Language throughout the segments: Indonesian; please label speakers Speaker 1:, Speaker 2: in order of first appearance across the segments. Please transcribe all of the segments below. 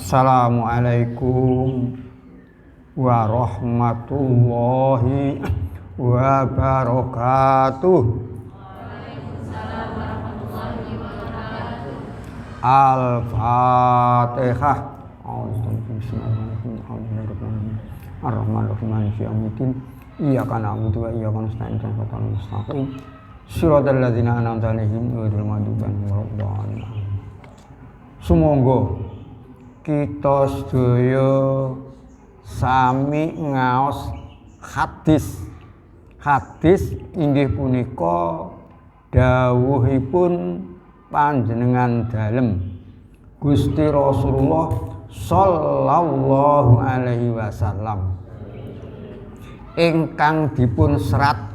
Speaker 1: Assalamualaikum warahmatullahi wabarakatuh. Al-Fatihah. Bismillahirrahmanirrahim. Iyyaka na'budu wa iyyaka nasta'in. Ihdinas mustaqim. Shiratal ladzina an'amta 'alaihim ghairil maghdubi 'alaihim waladdallin. Sumangga kita sedaya sami ngaos hadis. Hadis inggih punika dawuhipun panjenengan dalem Gusti Rasulullah sallallahu alaihi wasallam ingkang dipun serat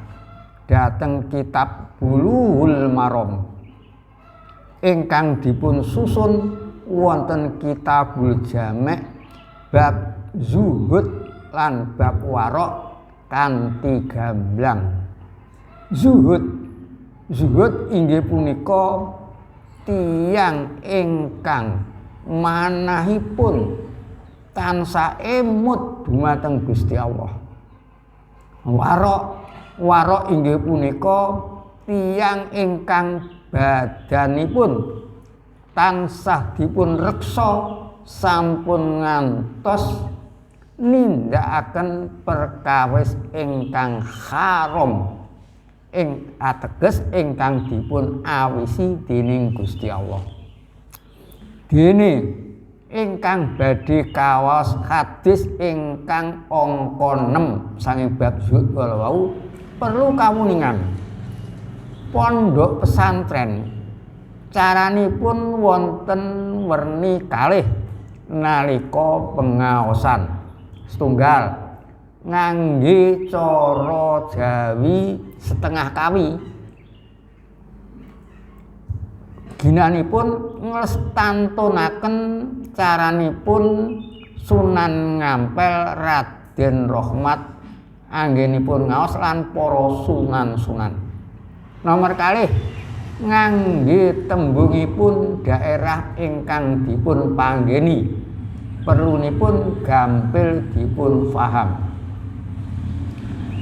Speaker 1: dhateng kitab Bulughul Maram, ingkang dipun susun wonten Kitabul Jami' bab zuhud lan bab warok kanthi gamblang. Zuhud inggih punika tiyang ingkang manahipun tansah emut dumateng Gusti Allah. Warok inggih punika tiyang ingkang badanipun tansah dipun reksa sampun ngantos nindakaken perkawis ingkang haram, ateges ingkang dipun awisi dening Gusti Allah. Dene ingkang badhe kawas hadis ingkang angka 6 saking bab zuhud wau perlu kawuningan. Pondok pesantren caranipun wonten werni kalih nalika pengaosan. Setunggal ngangge cara Jawi setengah kawi. Ginanipun nglestantunaken caranipun Sunan Ngampel Raden Rahmat anggenipun ngaos lan para sunan-sunan. Nomor kalih ngangge tembungipun daerah ingkang dipun panggeni, perlunipun gampil dipun faham.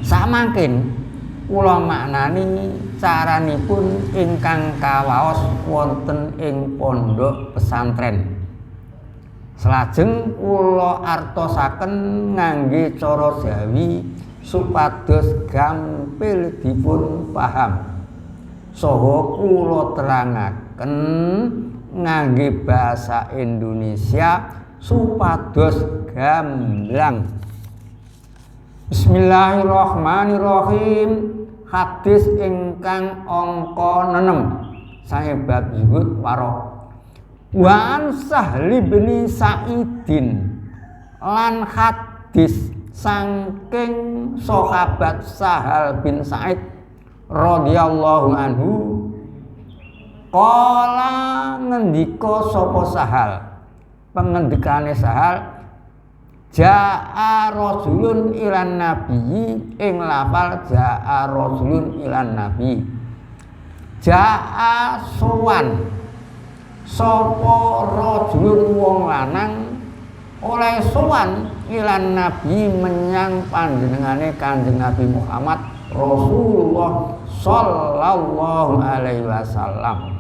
Speaker 1: Samangkin kula maknani caranipun ingkang kawaos wonten ing pondok pesantren. Salajeng kula artosaken ngangge cara Jawi supados gampil dipun paham. Saha kula terangaken ngangge basa Indonesia supados gamblang. Bismillahirrahmanirrahim. Hadis ingkang angka 6 sae bab zuhud warok. Wa an Sahli bin Sa'idin lan hadis saking sahabat Sahal bin Sa'id radhiyallahu anhu qala ngendika sapa Sahal, pengendikane Sahal, Ja'a rajulun ilan nabiyyi ing lafal ja'a rajulun ilan nabi. Ja'a sowan sapa rajulun wong lanang oleh sowan ilan nabi menyang panjenengane Kanjeng Nabi Muhammad Rasulullah sallallahu alaihi wasallam.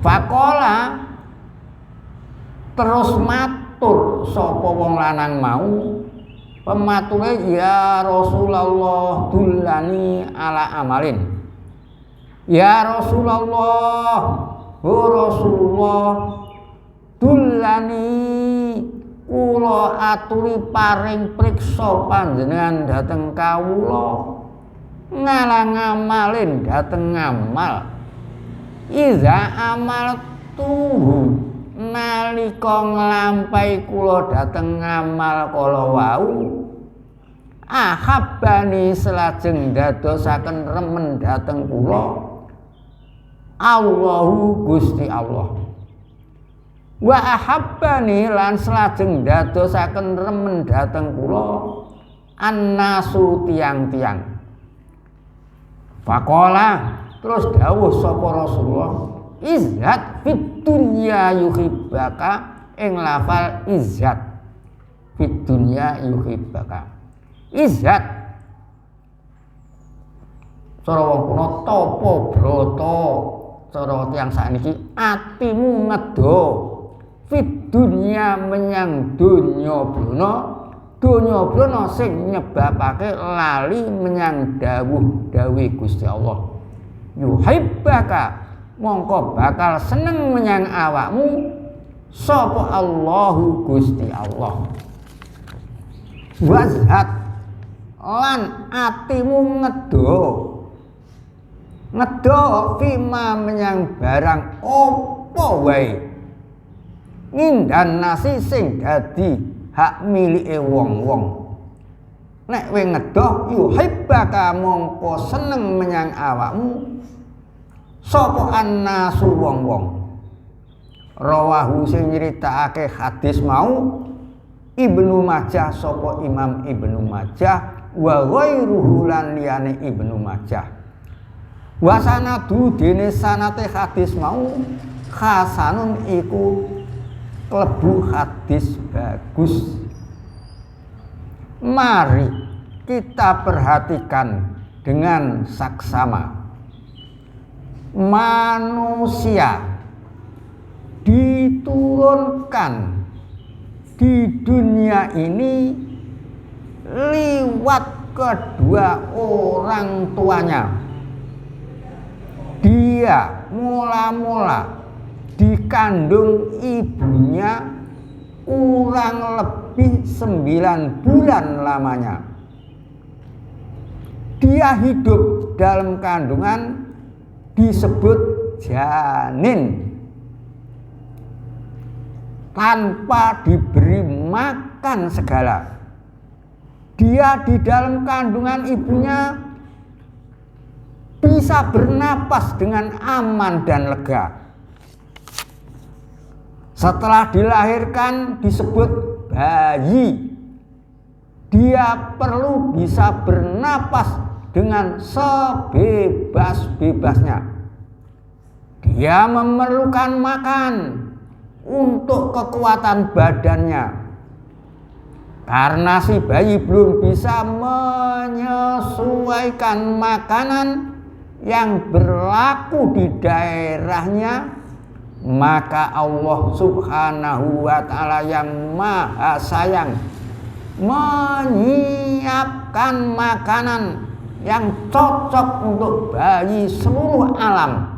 Speaker 1: Faqala terus matur sapa wong lanang mau, pemature ya Rasulullah dullani ala amalin. Ya Rasulullah, oh Rasulullah, dullani kula aturi paring priksa panjenengan dhateng kawula ngalang amalin dhateng ngamal. Iza amal tuhu nalika nglampahi kula dhateng ngamal kala wau, ahabbani selajeng dadosaken remen dhateng kula Allahu Gusti Allah. Wa ahabbani lan selajeng dadosaken remen dhateng kula annasu tiang-tiang. Faqala terus dawuh sapa Rasulullah, izhad fid dunya yuhibbaka ing lafal izhad fid dunya yuhibbaka. Izhad cara wong kuno tapa brata, cara tiyang sakniki atimu ngedo fid dunya menyang donya brana sing nyebabake lali menyang dawuh Gusti Allah. Yuhibbaka mongko bakal seneng menyang awakmu sapa Allahu Gusti Allah. Wazhat lan atimu ngedo fima menyang barang apa wae ngindan nasi sing dadi hak milike wong-wong. Nek kowe ngedo yuhibbaka mongko seneng menyang awakmu sapa annasu wong-wong. Rawahu sing nyritakake hadis mau Ibnu Majah sapa Imam Ibnu Majah wa ghairuhu lan liyane Ibnu Majah. Wa sanadu dene sanate hadis mau hasanun iku klebu hadis bagus. Mari kita perhatikan dengan saksama. Manusia diturunkan di dunia ini liwat kedua orang tuanya. Dia mula-mula dikandung ibunya kurang lebih 9 bulan lamanya. Dia hidup dalam kandungan disebut janin tanpa diberi makan segala. Dia di dalam kandungan ibunya bisa bernapas dengan aman dan lega. Setelah dilahirkan disebut bayi. Dia perlu bisa bernapas dengan sebebas-bebasnya. Dia memerlukan makan untuk kekuatan badannya. Karena si bayi belum bisa menyesuaikan makanan yang berlaku di daerahnya, maka Allah Subhanahu wa Ta'ala yang Maha Sayang menyiapkan makanan yang cocok untuk bayi seluruh alam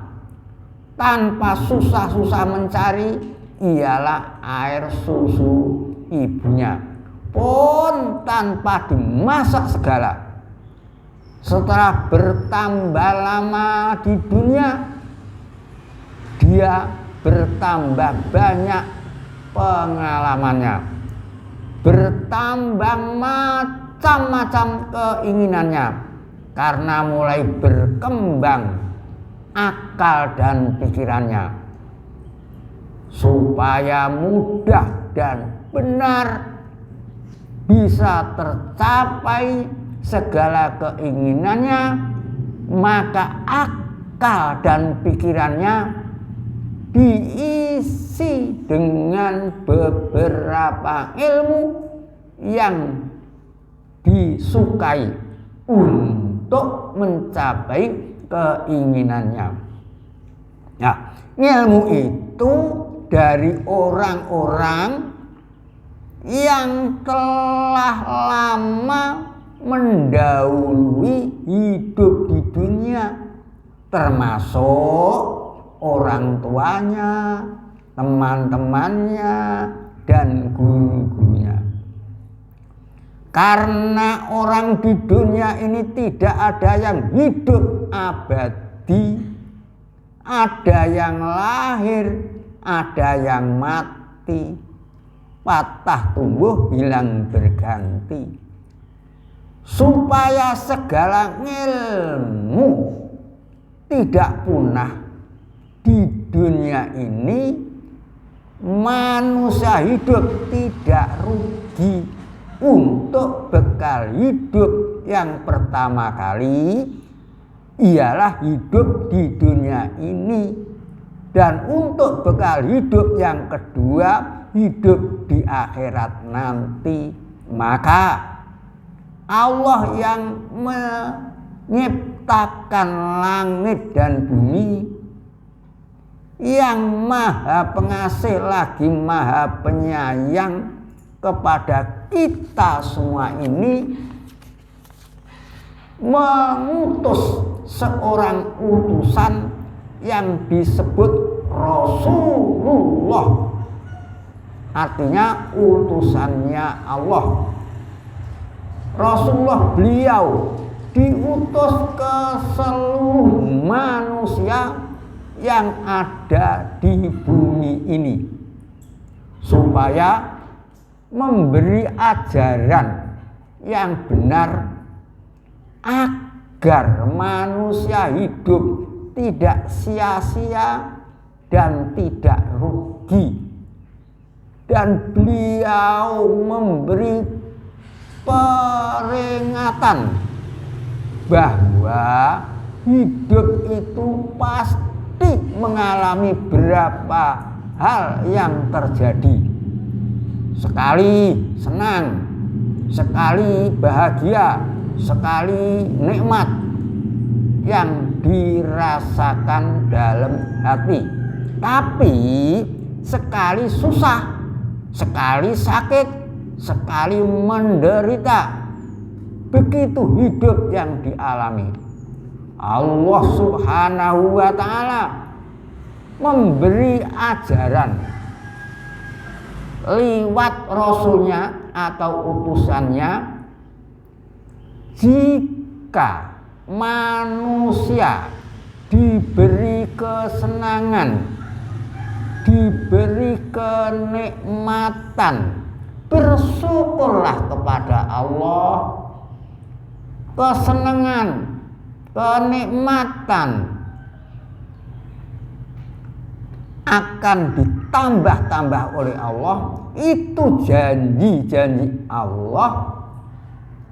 Speaker 1: tanpa susah-susah mencari, ialah air susu ibunya, pun tanpa dimasak segala. Setelah bertambah lama di dunia, dia bertambah banyak pengalamannya, bertambah macam-macam keinginannya, karena mulai berkembang akal dan pikirannya, supaya mudah dan benar bisa tercapai segala keinginannya, maka akal dan pikirannya diisi dengan beberapa ilmu yang disukai untuk mencapai keinginannya. Nah, ilmu itu dari orang-orang yang telah lama mendahului hidup di dunia, termasuk orang tuanya, teman-temannya, dan guru-gurunya. Karena orang di dunia ini tidak ada yang hidup abadi, ada yang lahir, ada yang mati, patah tumbuh hilang berganti. Supaya segala ilmu tidak punah di dunia ini, manusia hidup tidak rugi untuk bekal hidup yang pertama kali ialah hidup di dunia ini, dan untuk bekal hidup yang kedua hidup di akhirat nanti. Maka Allah yang menciptakan langit dan bumi, yang maha pengasih lagi maha penyayang kepada kita semua ini, mengutus seorang utusan yang disebut Rasulullah, artinya utusannya Allah. Rasulullah beliau diutus ke seluruh manusia yang ada di bumi ini supaya memberi ajaran yang benar agar manusia hidup tidak sia-sia dan tidak rugi. Dan beliau memberi peringatan bahwa hidup itu pasti mengalami beberapa hal yang terjadi. Sekali senang, sekali bahagia, sekali nikmat yang dirasakan dalam hati. Tapi sekali susah, sekali sakit, sekali menderita. Begitu hidup yang dialami. Allah Subhanahu wa ta'ala memberi ajaran lewat rasulnya atau utusannya, jika manusia diberi kesenangan, diberi kenikmatan, bersyukurlah kepada Allah. Kesenangan, kenikmatan akan ditambah-tambah oleh Allah. Itu janji-janji Allah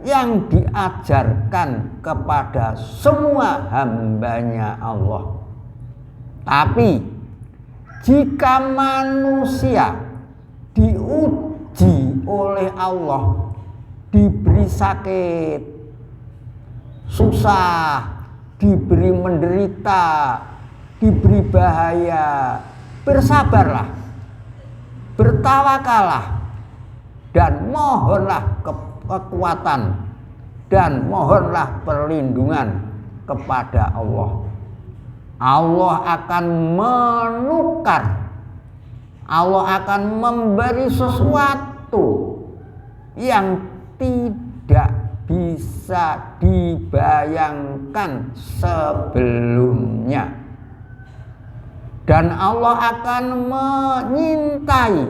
Speaker 1: yang diajarkan kepada semua hambanya Allah. Tapi jika manusia diuji oleh Allah, diberi sakit, susah, diberi menderita, diberi bahaya, bersabarlah, bertawakallah, dan mohonlah kekuatan dan mohonlah perlindungan kepada Allah. Allah akan menukar, Allah akan memberi sesuatu yang tidak bisa dibayangkan sebelumnya. Dan Allah akan menyintai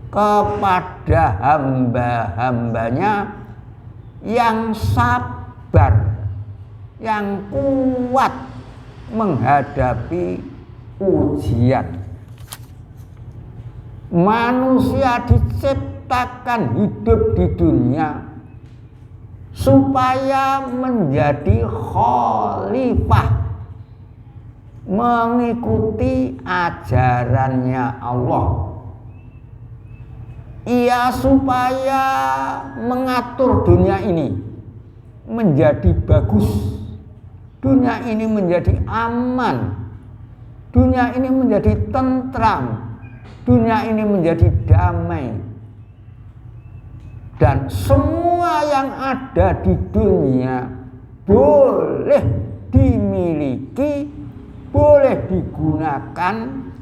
Speaker 1: kepada hamba-hambanya yang sabar, yang kuat menghadapi ujian. Manusia diciptakan menciptakan hidup di dunia supaya menjadi khalifah, mengikuti ajarannya Allah. Ia supaya mengatur dunia ini menjadi bagus, dunia ini menjadi aman, dunia ini menjadi tentram, dunia ini menjadi damai, dan semua yang ada di dunia boleh dimiliki, boleh digunakan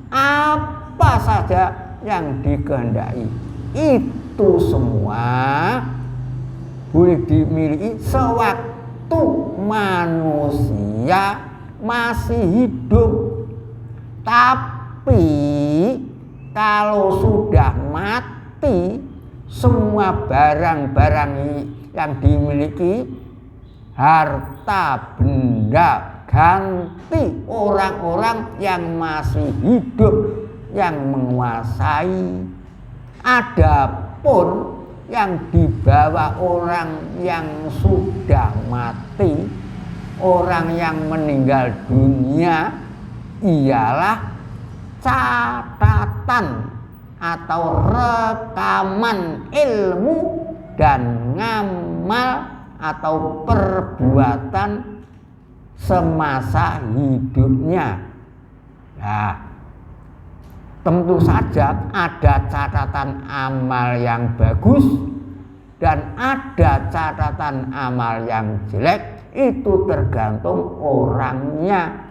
Speaker 1: apa saja yang dikehendaki. Itu semua boleh dimiliki sewaktu manusia masih hidup. Tapi kalau sudah mati, semua barang-barang yang dimiliki, harta benda, ganti orang-orang yang masih hidup yang menguasai. Adapun yang dibawa orang yang sudah mati, orang yang meninggal dunia, ialah catatan atau rekaman ilmu dan ngamal atau perbuatan semasa hidupnya. Nah, tentu saja ada catatan amal yang bagus dan ada catatan amal yang jelek, itu tergantung orangnya.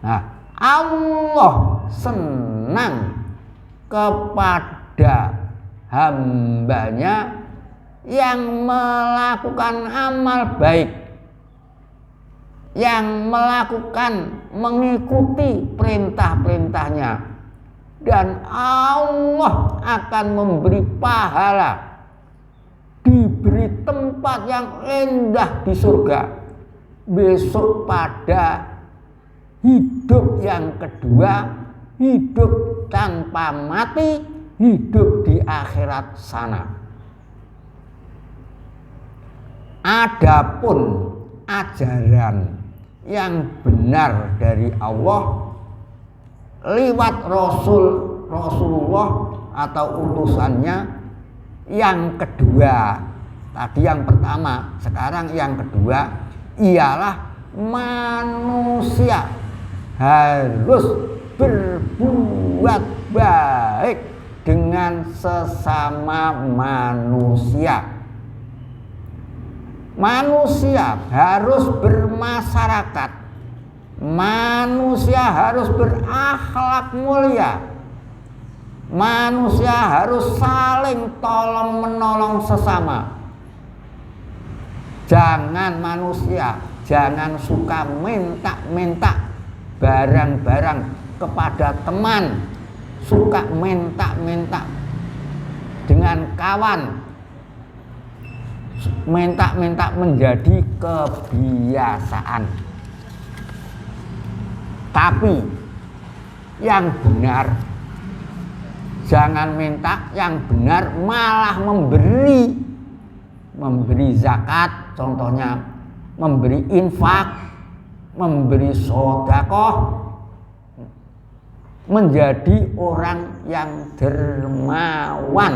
Speaker 1: Nah, Allah senang kepada hambanya yang melakukan amal baik, yang mengikuti perintah-perintahnya, dan Allah akan memberi pahala, diberi tempat yang indah di surga besok pada hidup yang kedua, hidup tanpa mati, hidup di akhirat sana. Adapun ajaran yang benar dari Allah lewat Rasulullah atau utusannya yang kedua, tadi yang pertama, sekarang yang kedua, ialah manusia harus berbuat baik dengan sesama manusia. Manusia harus bermasyarakat, manusia harus berakhlak mulia, manusia harus saling tolong menolong sesama. Jangan suka minta-minta barang-barang kepada teman, suka minta-minta dengan kawan, minta-minta menjadi kebiasaan. Tapi yang benar, jangan minta, yang benar malah memberi zakat, contohnya memberi infak, memberi sedekah, menjadi orang yang dermawan.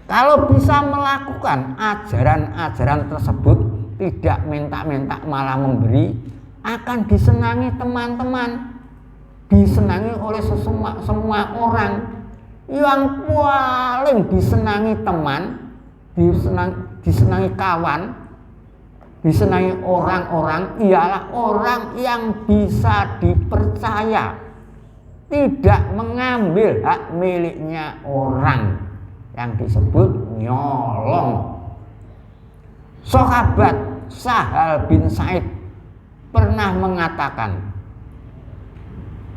Speaker 1: Kalau bisa melakukan ajaran-ajaran tersebut, tidak minta-minta malah memberi, akan disenangi teman-teman, disenangi oleh semua orang. Yang paling disenangi teman, disenangi kawan, disenangi orang-orang ialah orang yang bisa dipercaya, tidak mengambil hak miliknya orang, yang disebut nyolong. Sahabat Sahal bin Sa'id pernah mengatakan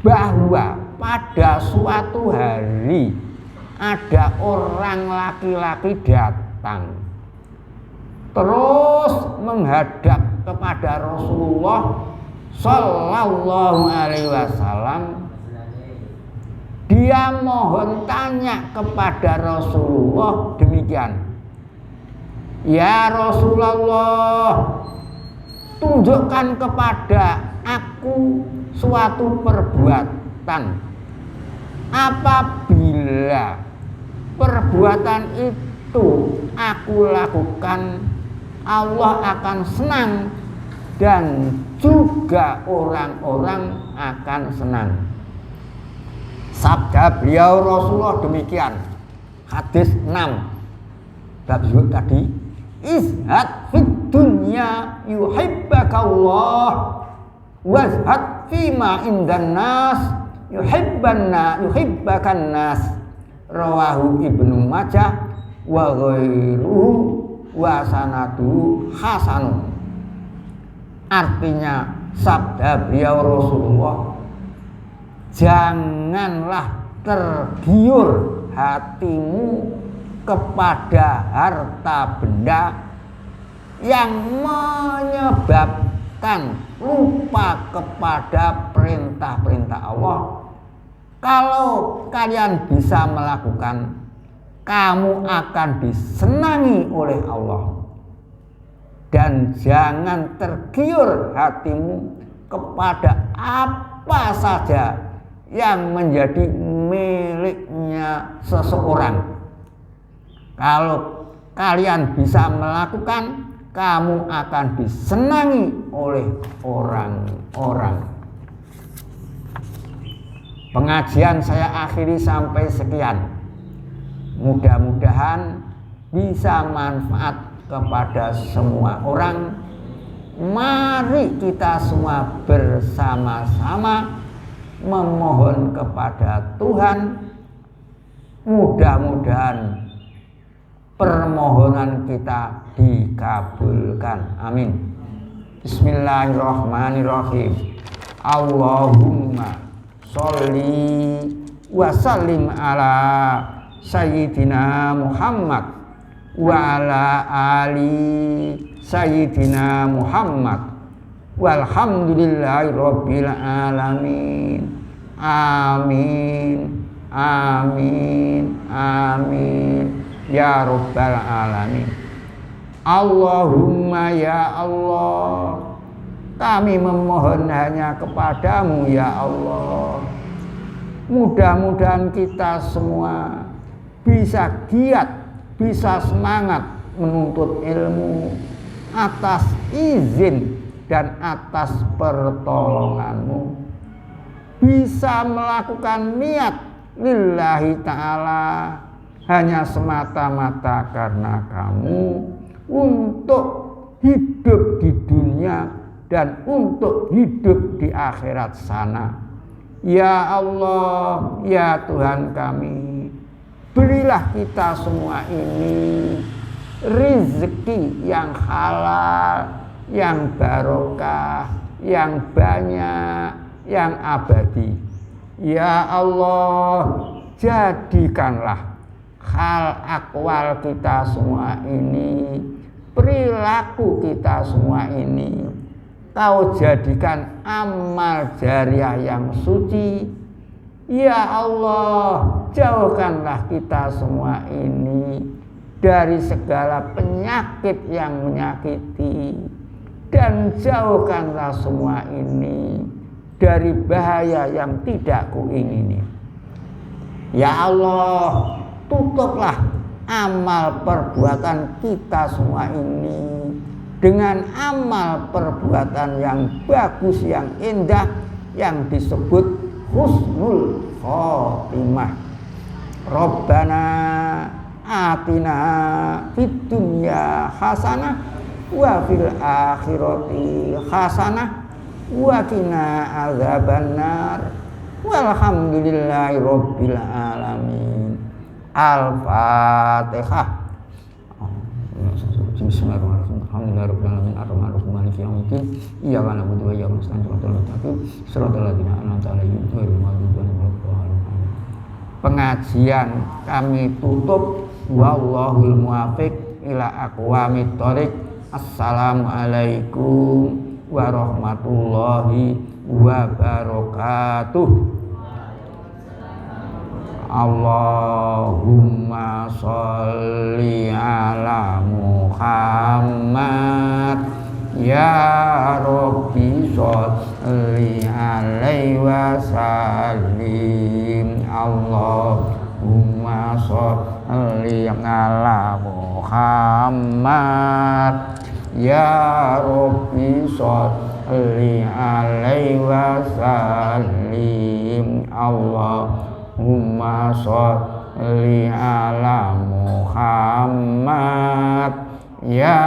Speaker 1: bahwa pada suatu hari ada orang laki-laki datang terus menghadap kepada Rasulullah Sallallahu Alaihi Wasallam Dia mohon tanya kepada Rasulullah demikian, ya Rasulullah, tunjukkan kepada aku suatu perbuatan apabila perbuatan itu aku lakukan, Allah akan senang dan juga orang-orang akan senang. Sabda beliau Rasulullah demikian. Hadis 6 bab zuhud tadi, izhad fid dunya yuhibbakallah wazhad fima indan nas yuhibbakan nas. Rawahu Ibnu Majah wa ghairuhu wa sanadu hasanun. Artinya sabda beliau Rasulullah, janganlah tergiur hatimu kepada harta benda yang menyebabkan lupa kepada perintah-perintah Allah. Kalau kalian bisa melakukan, kamu akan disenangi oleh Allah. Dan jangan tergiur hatimu kepada apa saja yang menjadi miliknya seseorang. Kalau kalian bisa melakukan, kamu akan disenangi oleh orang-orang. Pengajian saya akhiri sampai sekian. Mudah-mudahan bisa manfaat kepada semua orang. Mari kita semua bersama-sama memohon kepada Tuhan, mudah-mudahan permohonan kita dikabulkan. Amin. Bismillahirrahmanirrahim. Allahumma sholli wa sallim ala sayyidina Muhammad wa ala ali sayyidina Muhammad walhamdulillahi rabbil alamin. Amin amin amin ya rabbal alamin. Allahumma ya Allah, kami memohon hanya kepadamu ya Allah. Mudah-mudahan kita semua bisa giat, bisa semangat menuntut ilmu atas izin dan atas pertolonganmu. Bisa melakukan niat lillahi ta'ala hanya semata-mata karena kamu, untuk hidup di dunia dan untuk hidup di akhirat sana. Ya Allah, ya Tuhan kami, berilah kita semua ini rezeki yang halal, yang barokah, yang banyak, yang abadi. Ya Allah, jadikanlah hal akwal kita semua ini, perilaku kita semua ini, Kau jadikan amal jariah yang suci. Ya Allah, jauhkanlah kita semua ini dari segala penyakit yang menyakiti, dan jauhkanlah semua ini dari bahaya yang tidak kuingini. Ya Allah, tutuplah amal perbuatan kita semua ini dengan amal perbuatan yang bagus, yang indah, yang disebut husnul khotimah. Rabbana atina fid dunya hasanah wa fil akhirati hasanah wa qina adzabannar. Walhamdulillahi rabbil alamin. Al-Fatihah. Bismillahirrahmanirrahim. Alhamdulillahirabbil alamin arrahmanirrahim maliki yaumiddin. Iyyaka na'budu wa iyyaka nasta'in ihdinas siratal mustaqim siratal ladzina an'amta 'alaihim ghairil maghdubi 'alaihim waladdallin. Pengajian kami tutup. Wallahul muwaffiq ila aqwamit thoriq. Assalamualaikum warahmatullahi wabarakatuh. Allahumma sholli ala Muhammad ya Rabbi sholli alaihi wa sallim Allahumma sholli ala Muhammad ya Rabbi sholli alaihi wa sallim Allahumma sholli ala Muhammad ya